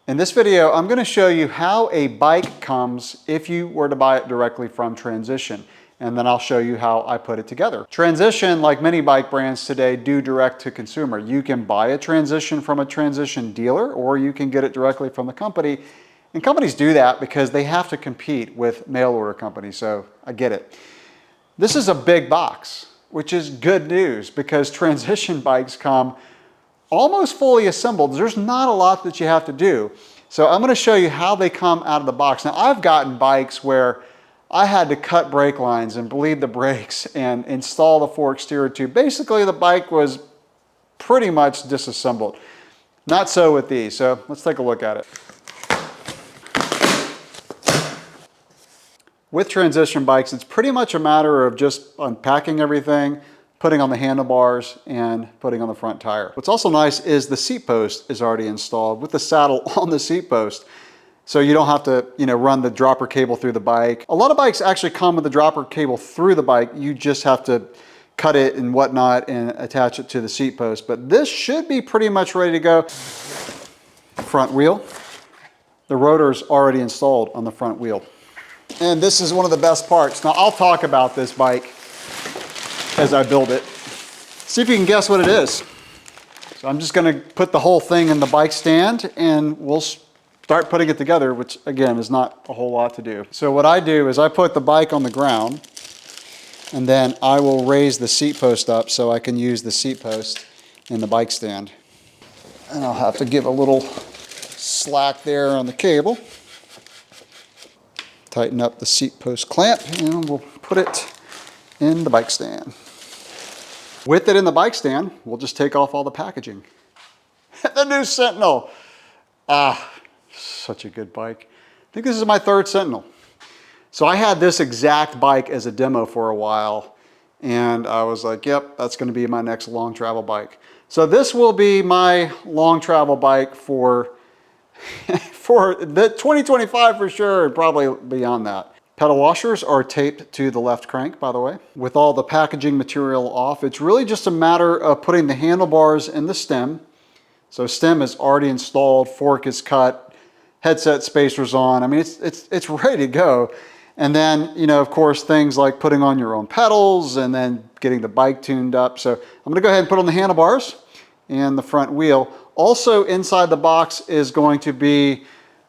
In this video, I'm going to show you how a bike comes if you were to buy it directly from Transition. And then I'll show you how I put it together. Transition, like many bike brands today, do direct to consumer. You can buy a Transition from a Transition dealer, or you can get it directly from the company. And companies do that because they have to compete with mail order companies, so I get it. This is a big box, which is good news because Transition bikes come almost fully assembled. There's not a lot that you have to do. So I'm going to show you how they come out of the box. Now, I've gotten bikes where I had to cut brake lines and bleed the brakes and install the fork steer tube. Basically, the bike was pretty much disassembled. Not so with these, so let's take a look at it. With Transition bikes, it's pretty much a matter of just unpacking everything, putting on the handlebars, and putting on the front tire. What's also nice is the seat post is already installed with the saddle on the seat post. So you don't have to, run the dropper cable through the bike. A lot of bikes actually come with the dropper cable through the bike. You just have to cut it and whatnot and attach it to the seat post. But this should be pretty much ready to go. Front wheel. The rotor's already installed on the front wheel. And this is one of the best parts. Now I'll talk about this bike as I build it. See if you can guess what it is. So I'm just gonna put the whole thing in the bike stand and we'll start putting it together, which again is not a whole lot to do. So what I do is I put the bike on the ground and then I will raise the seat post up so I can use the seat post in the bike stand. And I'll have to give a little slack there on the cable. Tighten up the seat post clamp and we'll put it in the bike stand. With it in the bike stand, we'll just take off all the packaging. The new Sentinel. Such a good bike. I think this is my third Sentinel. So I had this exact bike as a demo for a while and I was like, yep, that's going to be my next long travel bike. So this will be my long travel bike for the 2025 for sure, and probably beyond that. Pedal washers are taped to the left crank, by the way. With all the packaging material off, it's really just a matter of putting the handlebars in the stem. So stem is already installed, fork is cut, headset spacers on. I mean, it's ready to go. And then, of course, things like putting on your own pedals and then getting the bike tuned up. So I'm gonna go ahead and put on the handlebars and the front wheel. Also inside the box is going to be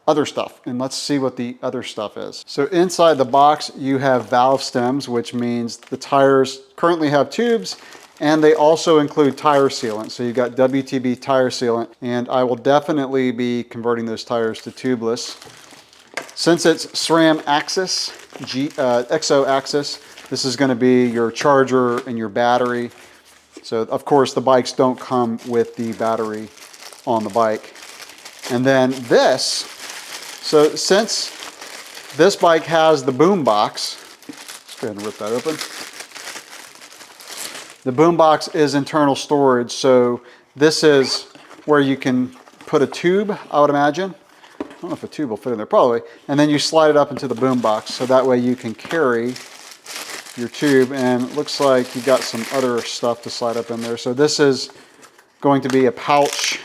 other stuff, and let's see what the other stuff is. So inside the box you have valve stems, which means the tires currently have tubes, and they also include tire sealant. So you've got WTB tire sealant, and I will definitely be converting those tires to tubeless. Since it's SRAM axis, XO axis, this is going to be your charger and your battery. So of course the bikes don't come with the battery on the bike. And then this, so since this bike has the boom box, let's go ahead and rip that open. The boom box is internal storage, so this is where you can put a tube, I would imagine. I don't know if a tube will fit in there, probably. And then you slide it up into the boom box, so that way you can carry your tube, and it looks like you got some other stuff to slide up in there. So this is going to be a pouch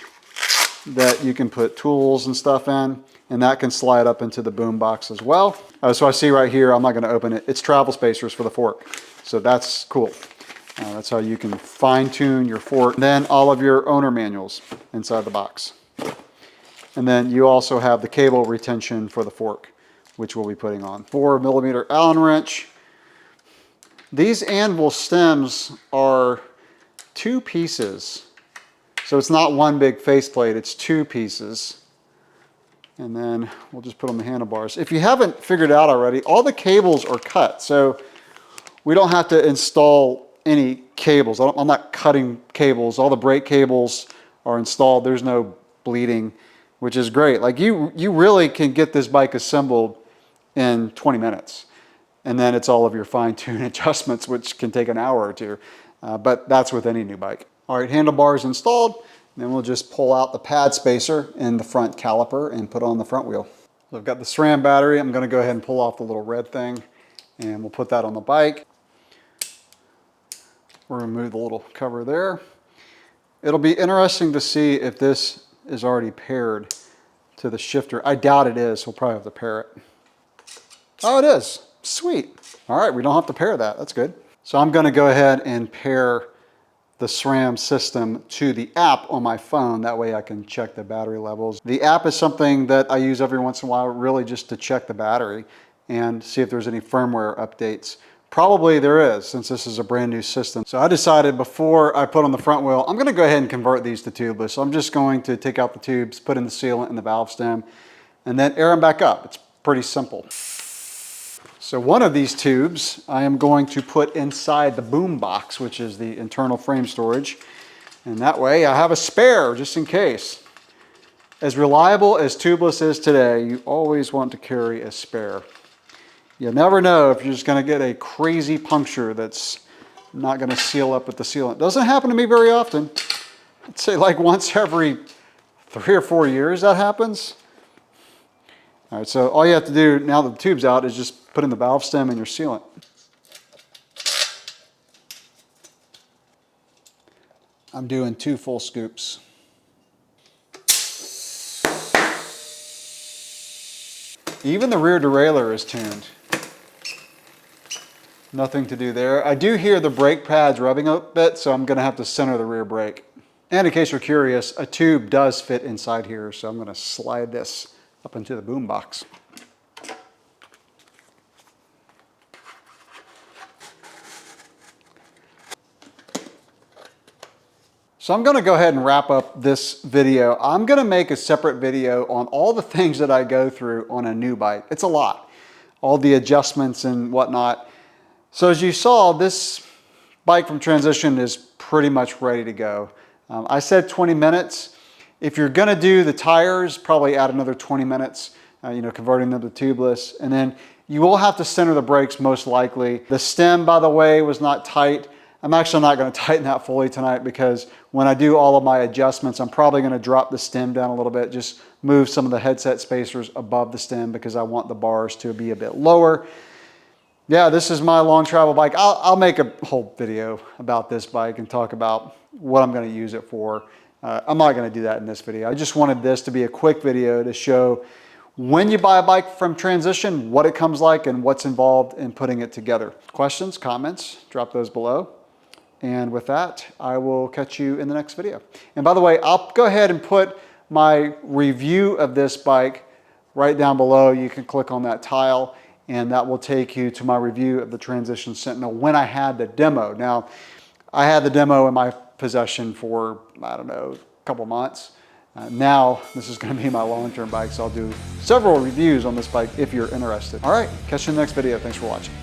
that you can put tools and stuff in, and that can slide up into the boom box as well. So I see right here, I'm not going to open it. It's travel spacers for the fork. So that's cool. That's how you can fine tune your fork. And then all of your owner manuals inside the box. And then you also have the cable retention for the fork, which we'll be putting on. 4mm Allen wrench. These anvil stems are 2 pieces. So it's not one big faceplate, it's 2 pieces. And then we'll just put on the handlebars. If you haven't figured out already, all the cables are cut. So we don't have to install any cables. I'm not cutting cables. All the brake cables are installed. There's no bleeding, which is great. Like you really can get this bike assembled in 20 minutes. And then it's all of your fine-tune adjustments, which can take an hour or two. But that's with any new bike. All right, handlebars installed. Then we'll just pull out the pad spacer in the front caliper and put on the front wheel. So I've got the SRAM battery. I'm going to go ahead and pull off the little red thing, and we'll put that on the bike. We'll remove the little cover there. It'll be interesting to see if this is already paired to the shifter. I doubt it is. We'll probably have to pair it. Oh, it is. Sweet. All right, we don't have to pair that. That's good. So I'm going to go ahead and pair the SRAM system to the app on my phone. That way I can check the battery levels. The app is something that I use every once in a while, really just to check the battery and see if there's any firmware updates. Probably there is, since this is a brand new system. So I decided before I put on the front wheel, I'm gonna go ahead and convert these to tubeless. So I'm just going to take out the tubes, put in the sealant and the valve stem, and then air them back up. It's pretty simple. So one of these tubes I am going to put inside the boom box, which is the internal frame storage. And that way I have a spare just in case. As reliable as tubeless is today, you always want to carry a spare. You never know if you're just going to get a crazy puncture that's not going to seal up with the sealant. Doesn't happen to me very often. I'd say like once every 3 or 4 years that happens. All right, so all you have to do now that the tube's out is just put in the valve stem and your sealant. I'm doing 2 full scoops. Even the rear derailleur is tuned. Nothing to do there. I do hear the brake pads rubbing a bit, so I'm gonna have to center the rear brake. And in case you're curious, a tube does fit inside here, so I'm gonna slide this up into the boom box. So I'm gonna go ahead and wrap up this video. I'm gonna make a separate video on all the things that I go through on a new bike. It's a lot, all the adjustments and whatnot. So as you saw, this bike from Transition is pretty much ready to go. I said 20 minutes. If you're gonna do the tires, probably add another 20 minutes, converting them to tubeless. And then you will have to center the brakes most likely. The stem, by the way, was not tight. I'm actually not gonna tighten that fully tonight because when I do all of my adjustments, I'm probably gonna drop the stem down a little bit, just move some of the headset spacers above the stem because I want the bars to be a bit lower. Yeah, this is my long travel bike. I'll make a whole video about this bike and talk about what I'm gonna use it for. I'm not gonna do that in this video. I just wanted this to be a quick video to show when you buy a bike from Transition, what it comes like and what's involved in putting it together. Questions, comments, drop those below. And with that, I will catch you in the next video. And by the way, I'll go ahead and put my review of this bike right down below. You can click on that tile and that will take you to my review of the Transition Sentinel when I had the demo. Now, I had the demo in my possession for, I don't know, a couple months. Now, this is gonna be my long-term bike, so I'll do several reviews on this bike if you're interested. All right, catch you in the next video. Thanks for watching.